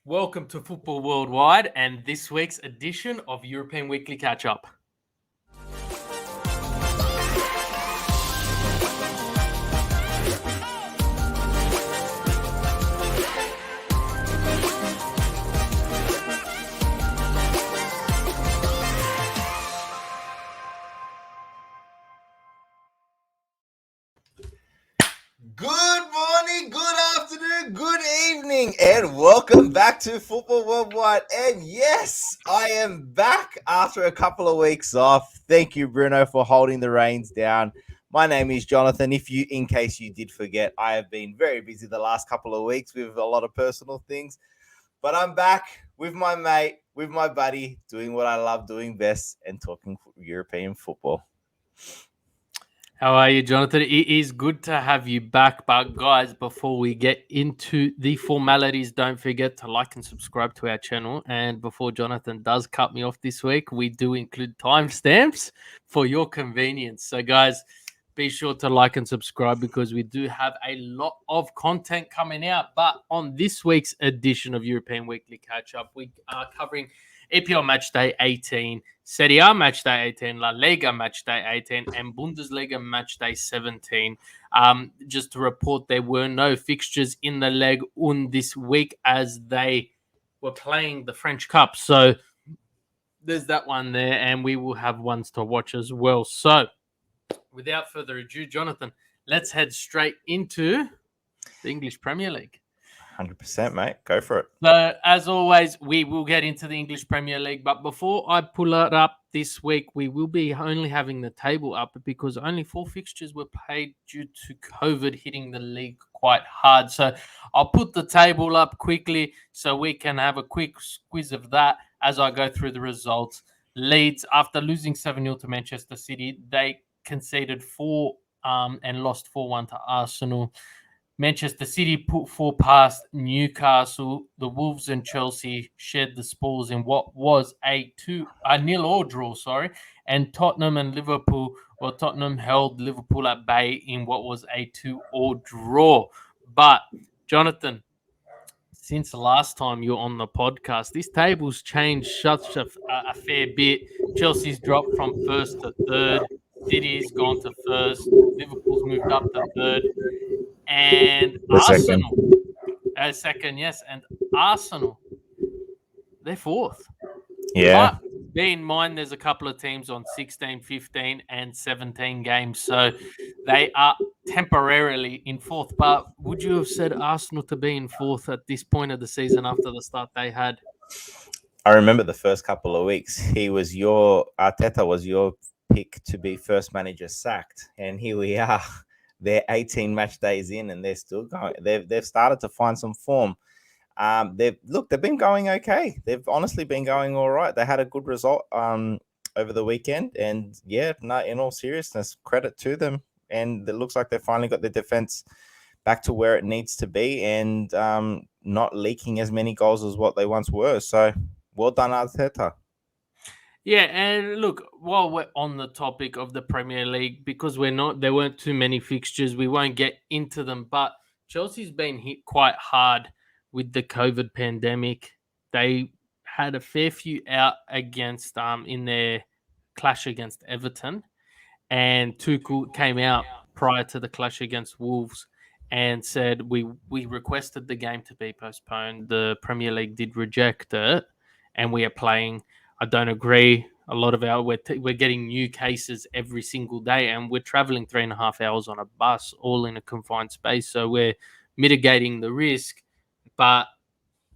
Welcome to Football Worldwide and this week's edition of European Weekly Catch-Up. Good morning, good afternoon, good evening, and welcome back to Football Worldwide. And yes, I am back after a couple of weeks off. Thank you, Bruno, for holding the reins down. My name is Jonathan. In case you did forget, I have been very busy the last couple of weeks with a lot of personal things, but I'm back with my mate, with my buddy, doing what I love doing best and talking European football. How are you, Jonathan? It is good to have you back. But guys, before we get into the formalities, don't forget to like and subscribe to our channel. And before Jonathan does cut me off this week, we do include timestamps for your convenience. So guys, be sure to like and subscribe because we do have a lot of content coming out. But on this week's edition of European Weekly Catch-Up, we are covering EPL Matchday 18, Serie A Matchday 18, La Liga Matchday 18, and Bundesliga Matchday 17. Just to report, there were no fixtures in the Ligue 1 this week as they were playing the French Cup. So there's that one there, and we will have ones to watch as well. So without further ado, Jonathan, let's head straight into the English Premier League. 100%, mate. Go for it. So, as always, we will get into the English Premier League. But before I pull it up this week, we will be only having the table up because only 4 fixtures were played due to COVID hitting the league quite hard. So, I'll put the table up quickly so we can have a quick squeeze of that as I go through the results. Leeds, after losing 7-0 to Manchester City, they conceded 4 and lost 4-1 to Arsenal. Manchester City put 4 past Newcastle. The Wolves and Chelsea shared the spoils in what was a 0-0 draw, and Tottenham and Liverpool, Tottenham held Liverpool at bay in what was a 2-2 draw. But, Jonathan, since the last time you're on the podcast, this table's changed such a fair bit. Chelsea's dropped from first to third. City's gone to first. Liverpool's moved up to third. And Arsenal, second, yes. And Arsenal, they're fourth. Yeah. But bear in mind, there's a couple of teams on 16, 15, and 17 games. So they are temporarily in fourth. But would you have said Arsenal to be in fourth at this point of the season after the start they had? I remember the first couple of weeks. Arteta was your pick to be first manager sacked. And here we are. They're 18 match days in and they're still going. They've started to find some form. They've been going okay. They've honestly been going all right. They had a good result over the weekend, and in all seriousness, credit to them. And it looks like they finally got their defense back to where it needs to be, and not leaking as many goals as what they once were. So well done, Arteta. Yeah, and look, while we're on the topic of the Premier League, because there weren't too many fixtures, we won't get into them, but Chelsea's been hit quite hard with the COVID pandemic. They had a fair few out against in their clash against Everton, and Tuchel came out prior to the clash against Wolves and said we requested the game to be postponed. The Premier League did reject it, and we are playing. I don't agree. A lot of we're getting new cases every single day, and we're traveling 3.5 hours on a bus, all in a confined space. So we're mitigating the risk, but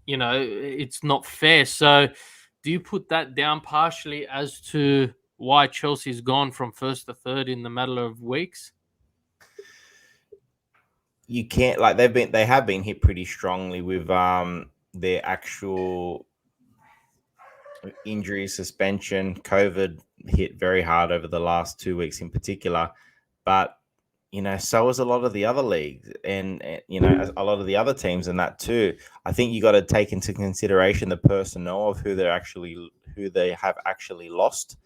it's not fair. So, do you put that down partially as to why Chelsea's gone from first to third in the matter of weeks? You can't they have been hit pretty strongly with their actual injury, suspension. COVID hit very hard over the last 2 weeks in particular, but so is a lot of the other leagues and a lot of the other teams and that too. I think you got to take into consideration the personnel of who they have actually lost,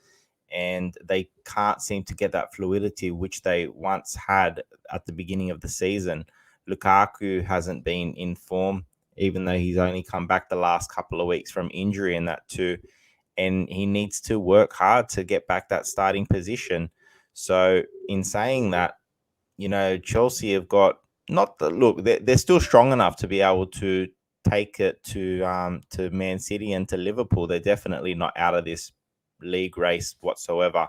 and they can't seem to get that fluidity which they once had at the beginning of the season. Lukaku hasn't been in form. even though he's only come back the last couple of weeks from injury and that too. And he needs to work hard to get back that starting position. So, in saying that, Chelsea have got not the look. They're still strong enough to be able to take it to Man City and to Liverpool. They're definitely not out of this league race whatsoever.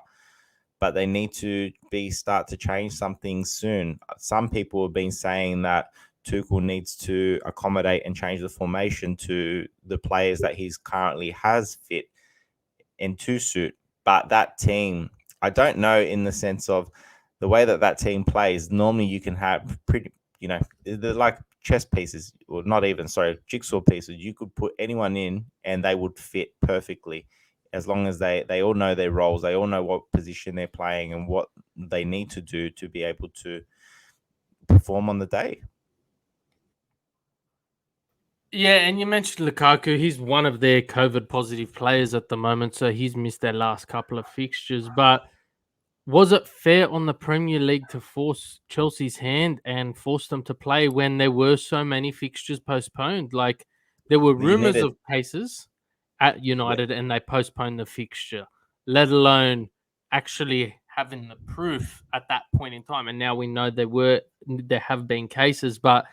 But they need to start to change something soon. Some people have been saying that Tuchel needs to accommodate and change the formation to the players that he's currently has fit and to suit. But that team, I don't know in the sense of the way that team plays. Normally, you can have they're like chess pieces, or not even, sorry, jigsaw pieces. You could put anyone in and they would fit perfectly as long as they all know their roles. They all know what position they're playing and what they need to do to be able to perform on the day. Yeah, and you mentioned Lukaku. He's one of their COVID positive players at the moment, so he's missed their last couple of fixtures. But was it fair on the Premier League to force Chelsea's hand and force them to play when there were so many fixtures postponed? Like, there were You rumors needed, of cases at yeah, United and they postponed the fixture, let alone actually having the proof at that point in time. And now we know there have been cases, but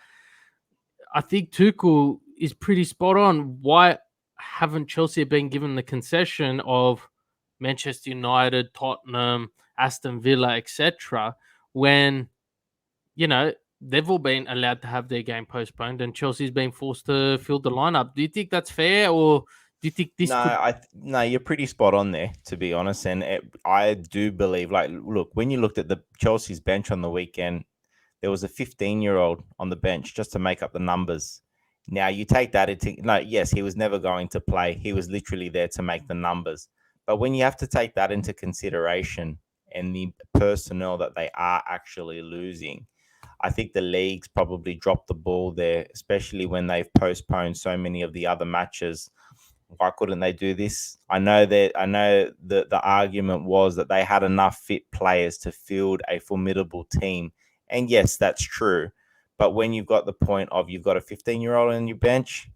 I think Tuchel is pretty spot on. Why haven't Chelsea been given the concession of Manchester United, Tottenham, Aston Villa, etc., when they've all been allowed to have their game postponed and Chelsea's been forced to fill the lineup? Do you think that's fair, or do you think this could? no, you're pretty spot on there, to be honest. And I do believe, like, look, when you looked at the Chelsea's bench on the weekend, there was a 15-year-old on the bench just to make up the numbers. Now you take that into no, yes, he was never going to play. He was literally there to make the numbers. But when you have to take that into consideration and the personnel that they are actually losing, I think the league's probably dropped the ball there, especially when they've postponed so many of the other matches. Why couldn't they do this? I know the argument was that they had enough fit players to field a formidable team. And yes, that's true. But when you've got the point of you've got a 15-year-old on your bench,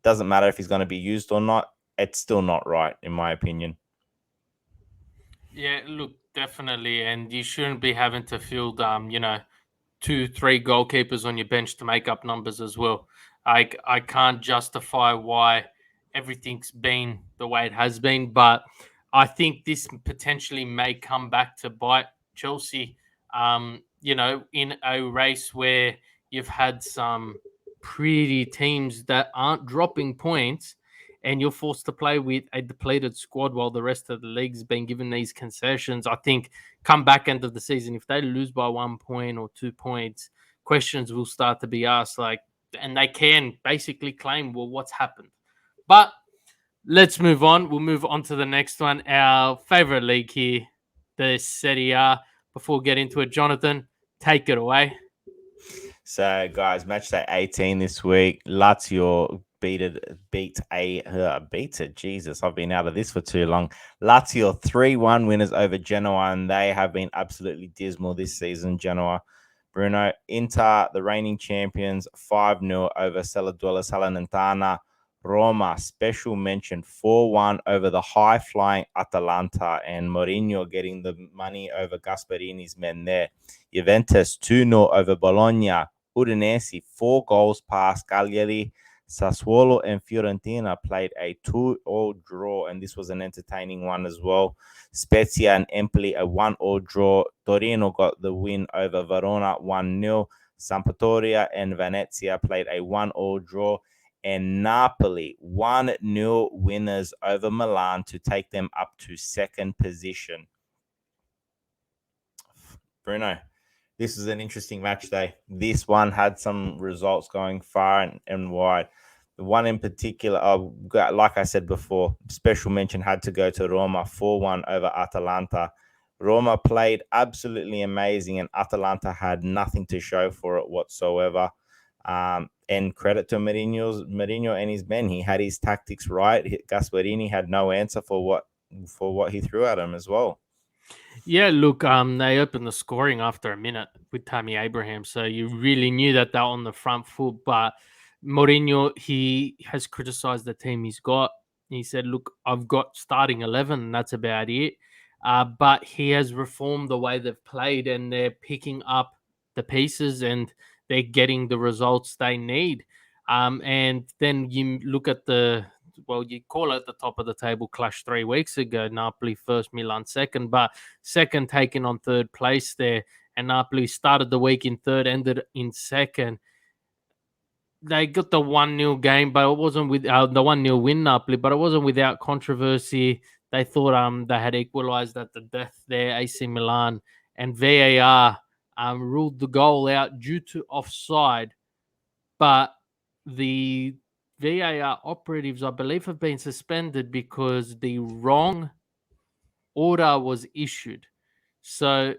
doesn't matter if he's going to be used or not, it's still not right, in my opinion. Yeah, look, definitely, and you shouldn't be having to field, 2, 3 goalkeepers on your bench to make up numbers as well. I can't justify why everything's been the way it has been, but I think this potentially may come back to bite Chelsea. In a race where you've had some pretty teams that aren't dropping points, and you're forced to play with a depleted squad while the rest of the league's been given these concessions. I think come back end of the season, if they lose by 1 point or 2 points, questions will start to be asked, like, and they can basically claim, well, what's happened? But let's move on. We'll move on to the next one. Our favorite league here, the Serie A. Before we get into it, Jonathan, take it away. So, guys, match day 18 this week. Lazio beat it. Jesus, I've been out of this for too long. Lazio 3-1 winners over Genoa, and they have been absolutely dismal this season. Genoa, Bruno, Inter, the reigning champions, 5-0 over Della Salernitana. Roma, special mention, 4-1 over the high-flying Atalanta, and Mourinho getting the money over Gasperini's men there. Juventus 2-0 over Bologna. Udinese 4 goals past Cagliari. Sassuolo and Fiorentina played a 2-2 draw, and this was an entertaining one as well. Spezia and Empoli a 1-1 draw. Torino got the win over Verona 1-0. Sampdoria and Venezia played a 1-1 draw. And Napoli 1-0 winners over Milan to take them up to second position. Bruno, this is an interesting match day. This one had some results going far and wide. The one in particular, like I said before, special mention had to go to Roma, 4-1 over Atalanta. Roma played absolutely amazing, and Atalanta had nothing to show for it whatsoever. And credit to Mourinho and his men. He had his tactics right. Gasperini had no answer for what he threw at him as well. Yeah, look, they opened the scoring after a minute with Tammy Abraham, so you really knew that they were on the front foot. But Mourinho, he has criticized the team he's got. He said, "Look, I've got starting 11, and that's about it." But he has reformed the way they've played, and they're picking up the pieces, and they're getting the results they need. And then you look at you call it the top of the table clash 3 weeks ago. Napoli first, Milan second, but second taking on third place there. And Napoli started the week in third, ended in second. They got the 1-0 game, but it wasn't with the 1-0 win Napoli, but it wasn't without controversy. They thought they had equalised at the death there, AC Milan, and VAR ruled the goal out due to offside. But the VAR operatives, I believe, have been suspended because the wrong order was issued. So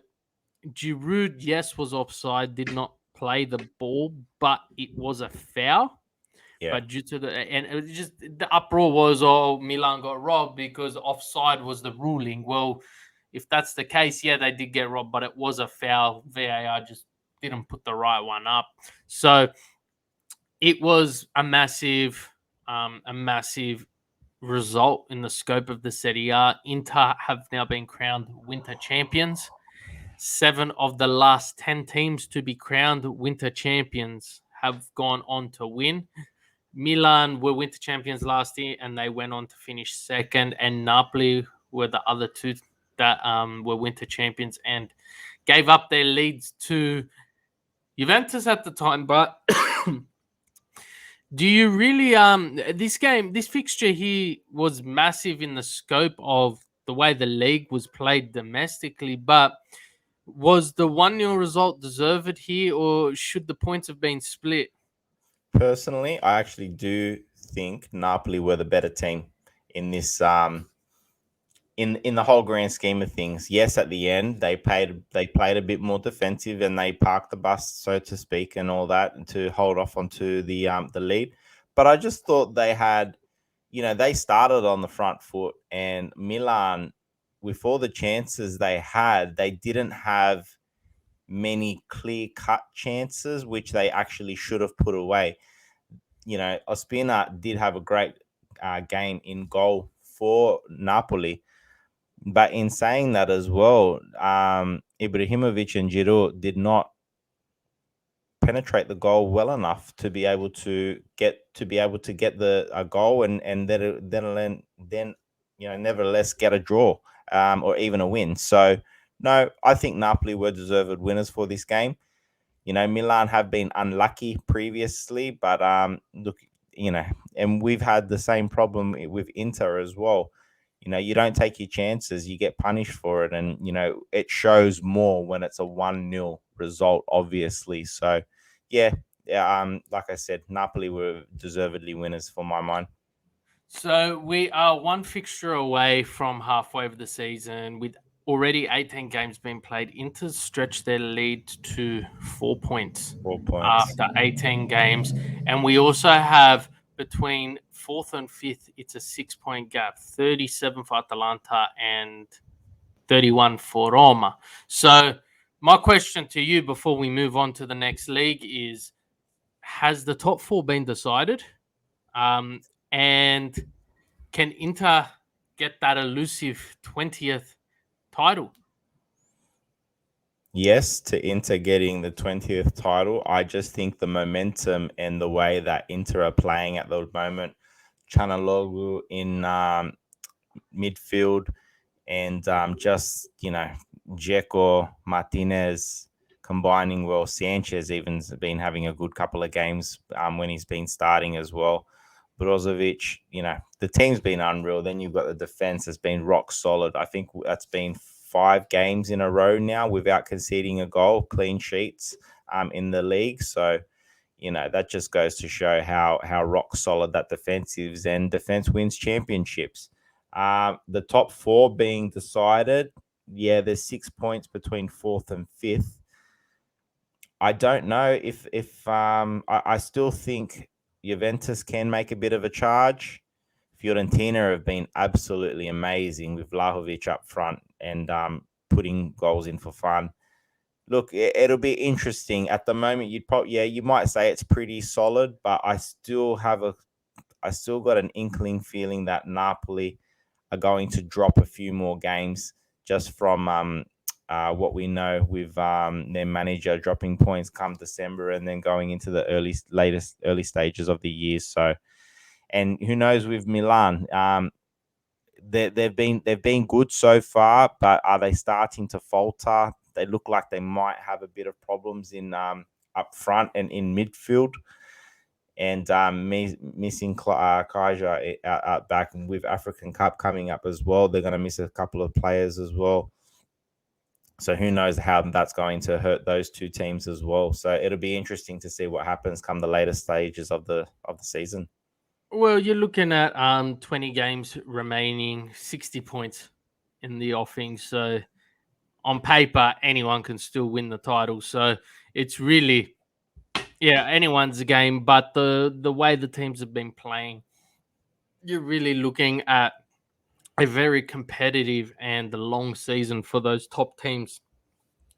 Giroud, yes, was offside, did not play the ball, but it was a foul. Yeah. But due to it was just the uproar was, oh, Milan got robbed because offside was the ruling. Well, if that's the case, yeah, they did get robbed, but it was a foul. VAR just didn't put the right one up. So it was a massive result in the scope of the Serie A. Inter have now been crowned winter champions. 7 of the last 10 teams to be crowned winter champions have gone on to win. Milan were winter champions last year, and they went on to finish second. And Napoli were the other two that were winter champions and gave up their leads to Juventus at the time. But do you really this fixture here was massive in the scope of the way the league was played domestically, but was the 1-0 result deserved here, or should the points have been split? Personally, I actually do think Napoli were the better team in this in the whole grand scheme of things. Yes, at the end they played a bit more defensive and they parked the bus, so to speak, and all that to hold off onto the lead. But I just thought they had, they started on the front foot, and Milan, with all the chances they had, they didn't have many clear cut chances which they actually should have put away. Ospina did have a great game in goal for Napoli. But in saying that as well, Ibrahimovic and Giroud did not penetrate the goal well enough to be able to get the a goal, and then nevertheless get a draw or even a win. So no, I think Napoli were deserved winners for this game. Milan have been unlucky previously, but look, and we've had the same problem with Inter as well. You don't take your chances, you get punished for it, and it shows more when it's a 1-0 result, obviously. So yeah, like I said, Napoli were deservedly winners for my mind. So we are one fixture away from halfway of the season, with already 18 games being played. Inter stretched their lead to 4 points 4 points. after 18 games. And we also have between 4th and 5th, it's a 6-point gap, 37 for Atalanta and 31 for Roma. So my question to you before we move on to the next league is, has the top 4 been decided? And can Inter get that elusive 20th title? Yes, to Inter getting the 20th title. I just think the momentum and the way that Inter are playing at the moment, Chanaloglu in midfield, and just Dzeko, Martinez combining well. Sanchez even's been having a good couple of games when he's been starting as well. Brozovic, the team's been unreal. Then you've got the defense has been rock solid. I think that's been 5 games in a row now without conceding a goal, clean sheets in the league. So that just goes to show how rock solid that defense is, and defense wins championships. The top 4 being decided, yeah, there's 6 points between 4th and 5th. I don't know if I still think Juventus can make a bit of a charge. Fiorentina have been absolutely amazing with Vlahovic up front and putting goals in for fun. look, it'll be interesting. At the moment, you might say it's pretty solid, but I still got an inkling feeling that Napoli are going to drop a few more games just from what we know with their manager dropping points come December and then going into the early stages of the year. So, and who knows with Milan? They've been good so far, but are they starting to falter? They look like they might have a bit of problems in up front and in midfield, and missing Kaja out back, and with African Cup coming up as well, they're going to miss a couple of players as well. So who knows how that's going to hurt those two teams as well. So it'll be interesting to see what happens come the later stages of the season. Well, you're looking at 20 games remaining, 60 points in the offing. So on paper, anyone can still win the title. So it's really, anyone's game. But the way the teams have been playing, you're really looking at a very competitive and long season for those top teams,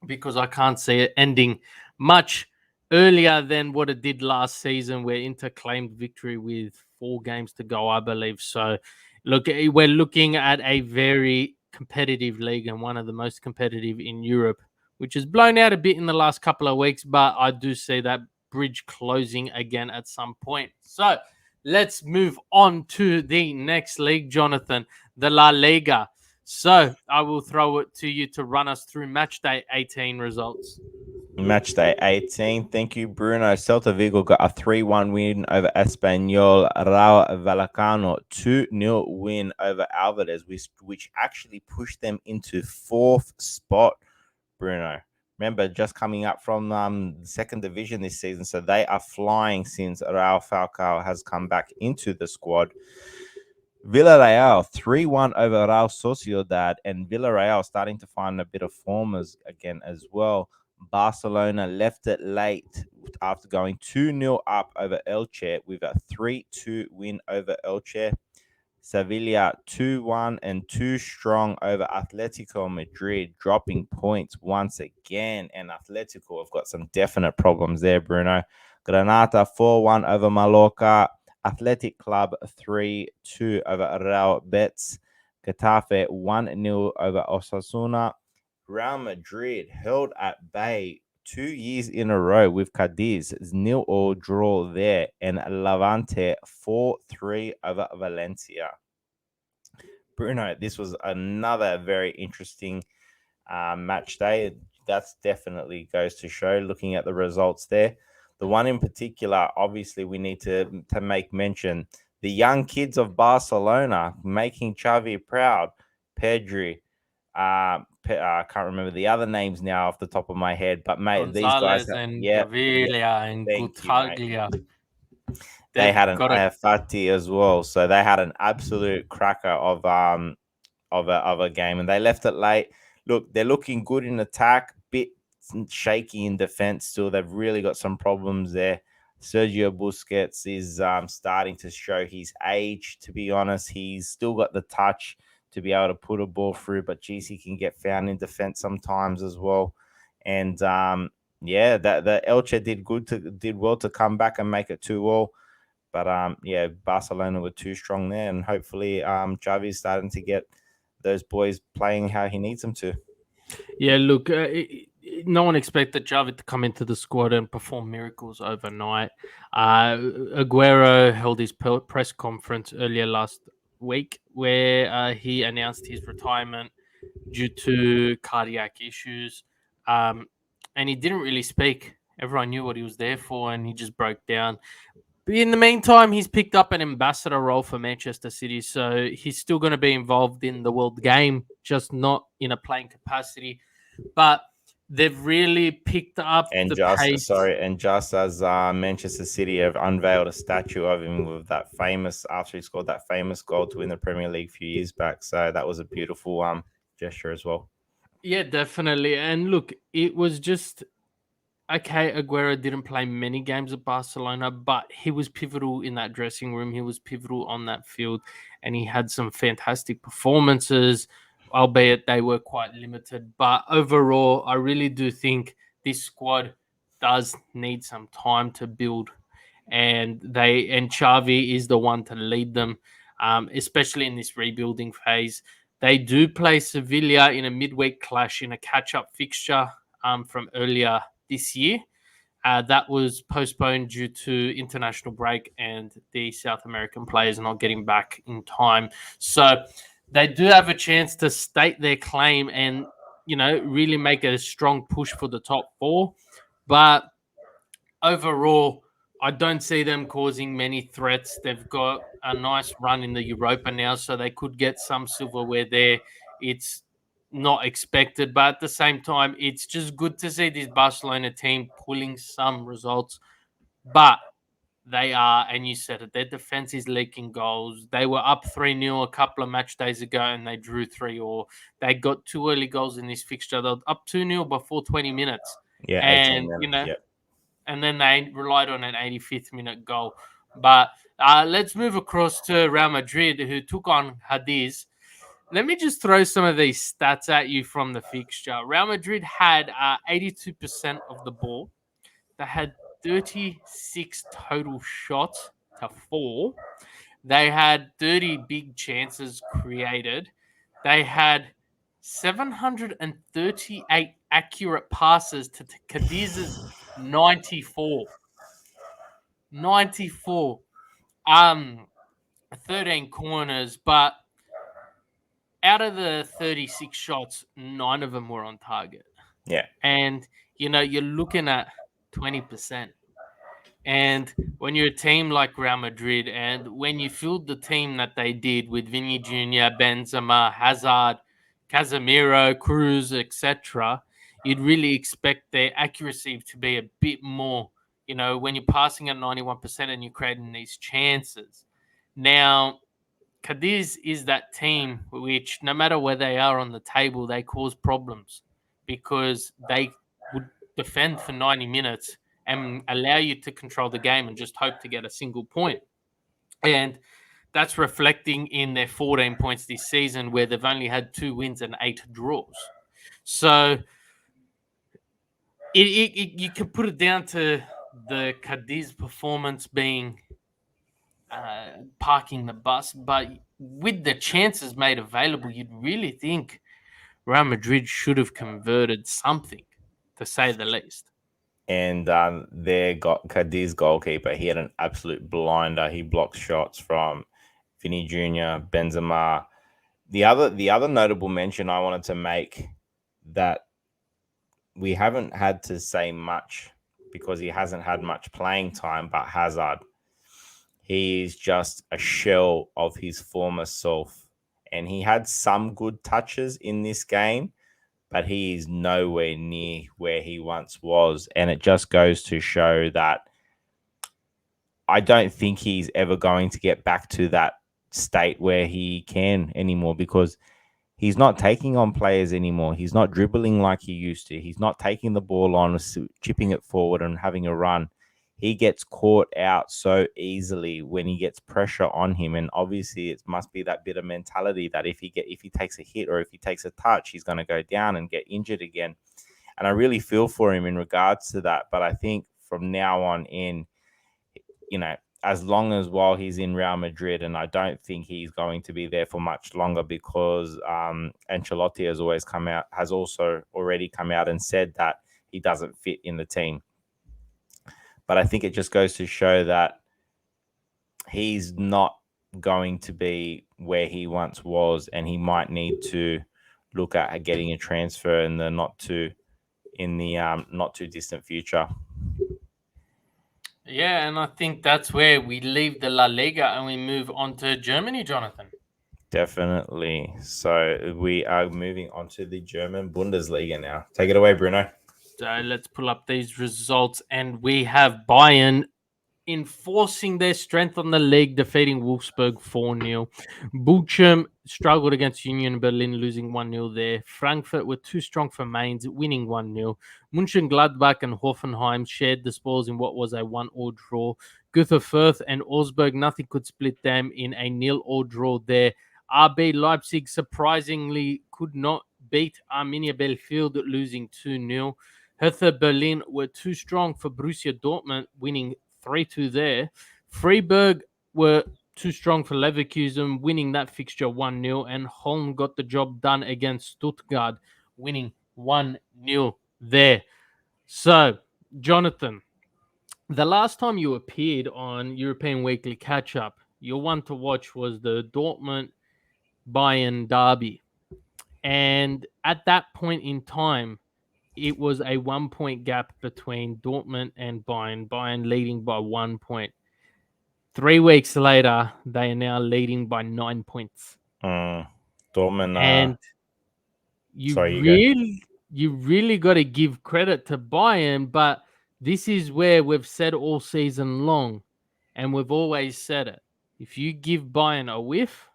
because I can't see it ending much earlier than what it did last season, where Inter claimed victory with 4 games to go, I believe. So, look, we're looking at a very competitive league and one of the most competitive in Europe, which has blown out a bit in the last couple of weeks, but I do see that bridge closing again at some point. So, let's move on to the next league, Jonathan, the La Liga. So I will throw it to you to run us through match day 18 results. Match day 18. Thank you, Bruno. Celta Vigo got a 3-1 win over Espanyol. Raul Vallecano 2-0 win over Alvarez, which actually pushed them into 4th spot, Bruno. Remember, just coming up from the 2nd division this season, so they are flying since Raul Falcao has come back into the squad. Villarreal 3-1 over Real Sociedad, and Villarreal starting to find a bit of form again as well. Barcelona left it late after going 2-0 up over Elche with a 3-2 win over Elche. Sevilla 2-1 and 2 strong over Atletico Madrid, dropping points once again. And Atletico have got some definite problems there, Bruno. Granada 4-1 over Mallorca. Athletic Club 3-2 over Real Betis. Getafe 1-0 over Osasuna. Real Madrid held at bay 2 years in a row with Cadiz 0-0 draw there, and Levante 4-3 over Valencia. Bruno, this was another very interesting match day. That's definitely goes to show, looking at the results there. The one in particular, obviously, we need to make mention. The young kids of Barcelona making Xavi proud. Pedri, I can't remember the other names now off the top of my head, but mate, these guys, and Gaviria and thank you, mate. Gutaglia. They had an got it. Fati as well, so they had an absolute cracker of a game, and they left it late. Look, they're looking good in attack, bit shaky in defense still. They've really got some problems there. Sergio Busquets is starting to show his age, to be honest. He's still got the touch to be able to put a ball through, but geez, he can get found in defense sometimes as well. And the Elche did well to come back and make it 2-2. But Barcelona were too strong there, and hopefully Xavi's starting to get those boys playing how he needs them to. Yeah, look, no one expected Xavi to come into the squad and perform miracles overnight. Aguero held his press conference earlier last week where he announced his retirement due to cardiac issues. And he didn't really speak. Everyone knew what he was there for, and he just broke down. But in the meantime, he's picked up an ambassador role for Manchester City, so he's still going to be involved in the world game, just not in a playing capacity. But they've really picked up and pace. Just as Manchester City have unveiled a statue of him with that famous, after he scored that famous goal to win the Premier League a few years back. So that was a beautiful gesture as well. Yeah, definitely. And look, it was just okay. Aguero didn't play many games at Barcelona, but he was pivotal in that dressing room. He was pivotal on that field, and he had some fantastic performances, albeit they were quite limited. But overall, I really do think this squad does need some time to build, and Xavi is the one to lead them, especially in this rebuilding phase. They do play Sevilla in a midweek clash in a catch-up fixture from earlier this year. That was postponed due to international break and the South American players not getting back in time. So they do have a chance to state their claim and, really make a strong push for the top four. But overall, I don't see them causing many threats. They've got a nice run in the Europa now, so they could get some silverware there. It's not expected, but at the same time, it's just good to see this Barcelona team pulling some results. But they are, and you said it, their defense is leaking goals. They were up 3-0 a couple of match days ago and they drew 3, or they got 2 early goals in this fixture. They were up 2-0 before 20 minutes. Yeah, 18 And, minutes. Yep. and then they relied on an 85th minute goal. But let's move across to Real Madrid, who took on Cadiz. Let me just throw some of these stats at you from the fixture. Real Madrid had 82% of the ball. They had 36 total shots to 4. They had 30 big chances created. They had 738 accurate passes to Cadiz's 94. 94. 13 corners, but out of the 36 shots, 9 of them were on target. Yeah. And, you're looking at 20%. And when you're a team like Real Madrid, and when you filled the team that they did with Vinny Jr., Benzema, Hazard, Casemiro, Cruz, etc., you'd really expect their accuracy to be a bit more, when you're passing at 91% and you're creating these chances. Now, Cadiz is that team which, no matter where they are on the table, they cause problems because they would defend for 90 minutes and allow you to control the game and just hope to get a single point. And that's reflecting in their 14 points this season, where they've only had 2 wins and 8 draws. So you can put it down to the Cadiz performance being parking the bus, but with the chances made available, you'd really think Real Madrid should have converted something, to say the least. And Cadiz goalkeeper, he had an absolute blinder. He blocked shots from Vinny Jr., Benzema. The other notable mention I wanted to make that we haven't had to say much because he hasn't had much playing time, but Hazard, he is just a shell of his former self. And he had some good touches in this game, but he is nowhere near where he once was. And it just goes to show that I don't think he's ever going to get back to that state where he can anymore, because he's not taking on players anymore. He's not dribbling like he used to. He's not taking the ball on, chipping it forward and having a run. He gets caught out so easily when he gets pressure on him. And obviously it must be that bit of mentality that if he takes a hit or if he takes a touch, he's going to go down and get injured again. And I really feel for him in regards to that. But I think from now on in, as long as while he's in Real Madrid, and I don't think he's going to be there for much longer, because Ancelotti has also already come out and said that he doesn't fit in the team. But I think it just goes to show that he's not going to be where he once was, and he might need to look at getting a transfer in the not too distant future. Yeah, and I think that's where we leave the La Liga and we move on to Germany, Jonathan. Definitely. So we are moving on to the German Bundesliga now. Take it away, Bruno. So let's pull up these results, and we have Bayern enforcing their strength on the league, defeating Wolfsburg 4-0. Bochum struggled against Union Berlin, losing 1-0 there. Frankfurt were too strong for Mainz, winning 1-0. Mönchengladbach and Hoffenheim shared the spoils in what was a 1-1 draw. Greuther Fürth and Augsburg, nothing could split them in a 0-0 draw there. RB Leipzig surprisingly could not beat Arminia Bielefeld, losing 2-0. Hertha Berlin were too strong for Borussia Dortmund, winning 3-2 there. Freiburg were too strong for Leverkusen, winning that fixture 1-0. And Holm got the job done against Stuttgart, winning 1-0 there. So, Jonathan, the last time you appeared on European Weekly Catch-Up, your one to watch was the Dortmund Bayern derby. And at that point in time, it was a 1 point gap between Dortmund and Bayern. Bayern leading by 1 point. 3 weeks later, they are now leading by 9 points. Dortmund. And you really got to give credit to Bayern, but this is where we've said all season long, and we've always said it. If you give Bayern a whiff,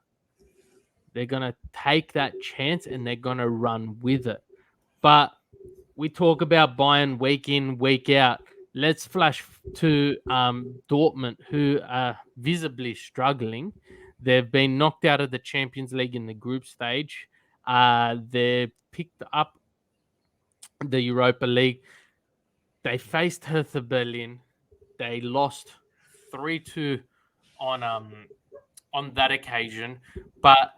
they're going to take that chance and they're going to run with it. But we talk about Bayern week in, week out. Let's flash to Dortmund, who are visibly struggling. They've been knocked out of the Champions League in the group stage. They picked up the Europa League. They faced Hertha Berlin. They lost 3-2 on that occasion. But,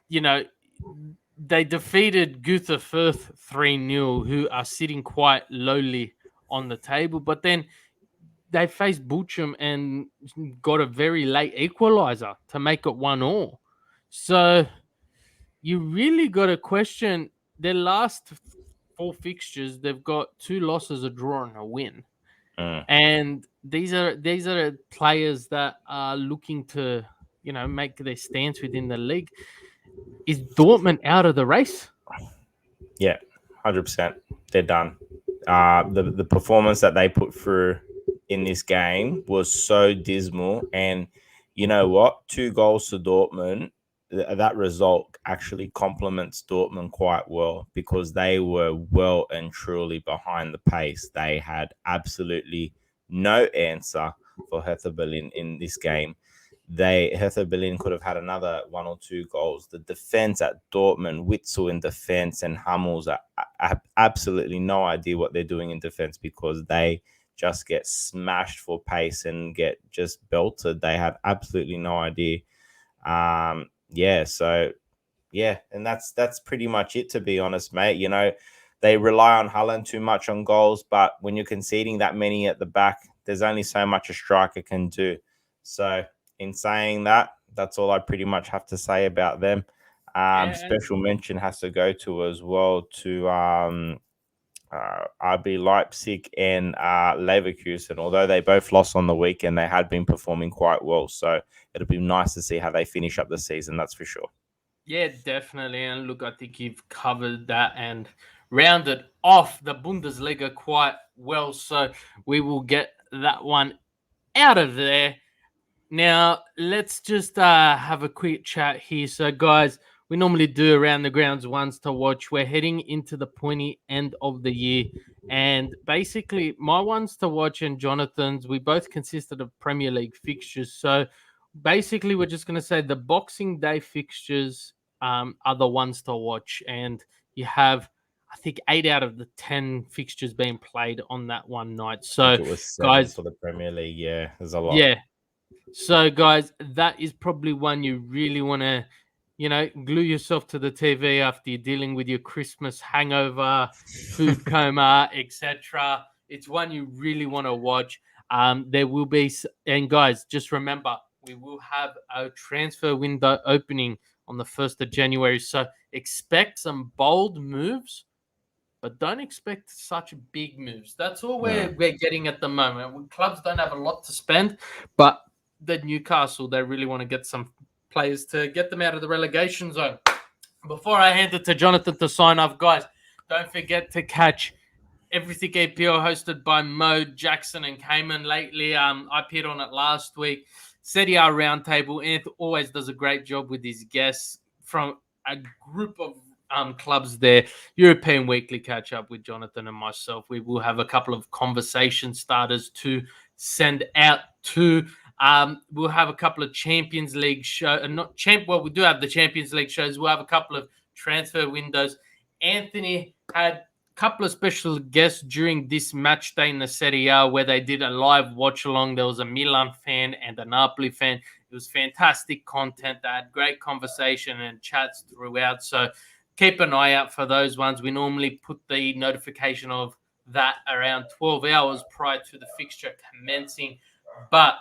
you know, they defeated Greuther Fürth 3-0, who are sitting quite lowly on the table. But then they faced Bochum and got a very late equaliser to make it 1-1. So you really got to question their last 4 fixtures. They've got 2 losses, a draw, and a win. And these are players that are looking to, make their stance within the league. Is Dortmund out of the race? Yeah, 100%. They're done. The performance that they put through in this game was so dismal. And you know what? 2 goals to Dortmund. That result actually complements Dortmund quite well because they were well and truly behind the pace. They had absolutely no answer for Hertha Berlin in this game. Hertha Berlin could have had another 1 or 2 goals. The defense at Dortmund, Witzel in defense and Hummels, I have absolutely no idea what they're doing in defense because they just get smashed for pace and get just belted. They have absolutely no idea. And that's pretty much it, to be honest, mate. They rely on Haaland too much on goals, but when you're conceding that many at the back, there's only so much a striker can do. So in saying that, that's all I pretty much have to say about them. Special mention has to go to as well to RB Leipzig and Leverkusen. Although they both lost on the weekend, they had been performing quite well. So it'll be nice to see how they finish up the season. That's for sure. Yeah, definitely. And look, I think you've covered that and rounded off the Bundesliga quite well. So we will get that one out of there. Now, let's just have a quick chat here. So, guys, we normally do around the grounds ones to watch. We're heading into the pointy end of the year. And basically, my ones to watch and Jonathan's, we both consisted of Premier League fixtures. So, basically, we're just going to say the Boxing Day fixtures are the ones to watch. And you have, I think, 8 out of the 10 fixtures being played on that one night. So, I think it was 7 guys, for the Premier League. Yeah, there's a lot. Yeah. So, guys, that is probably one you really want to, glue yourself to the TV after you're dealing with your Christmas hangover, food coma, etc. It's one you really want to watch. There will be, and guys, just remember, we will have a transfer window opening on the 1st of January. So expect some bold moves, but don't expect such big moves. That's all we're getting at the moment. Clubs don't have a lot to spend, but the Newcastle, they really want to get some players to get them out of the relegation zone. Before I hand it to Jonathan to sign off, guys, don't forget to catch Everything EPL hosted by Mo, Jackson, and Cayman lately. I appeared on it last week. SerieA Roundtable. Anth always does a great job with his guests from a group of clubs there. European Weekly Catch Up with Jonathan and myself. We will have a couple of conversation starters to send out to. We'll have a couple of Champions League shows. We do have the Champions League shows. We'll have a couple of transfer windows. Anthony had couple of special guests during this match day in the Serie A where they did a live watch along. There was a Milan fan and a Napoli fan. It was fantastic content. They had great conversation and chats throughout. So keep an eye out for those ones. We normally put the notification of that around 12 hours prior to the fixture commencing. But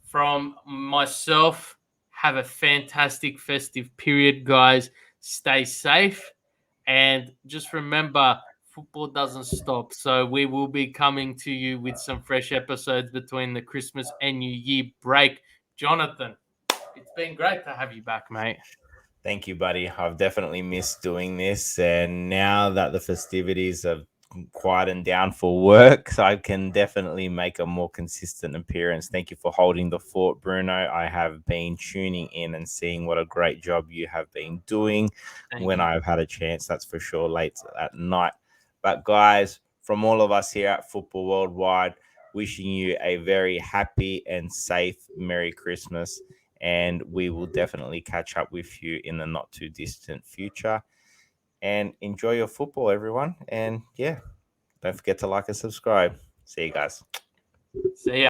from myself, have a fantastic festive period, guys. Stay safe. And just remember, football doesn't stop. So we will be coming to you with some fresh episodes between the Christmas and New Year break. Jonathan, it's been great to have you back, mate. Thank you, buddy. I've definitely missed doing this. And now that the festivities have quietened down for work, so I can definitely make a more consistent appearance. Thank you for holding the fort, Bruno. I have been tuning in and seeing what a great job you have been doing when I've had a chance. That's for sure, late at night. But, guys, from all of us here at Football Worldwide, wishing you a very happy and safe Merry Christmas. And we will definitely catch up with you in the not too distant future. And enjoy your football, everyone. And yeah, don't forget to like and subscribe. See you guys. See ya.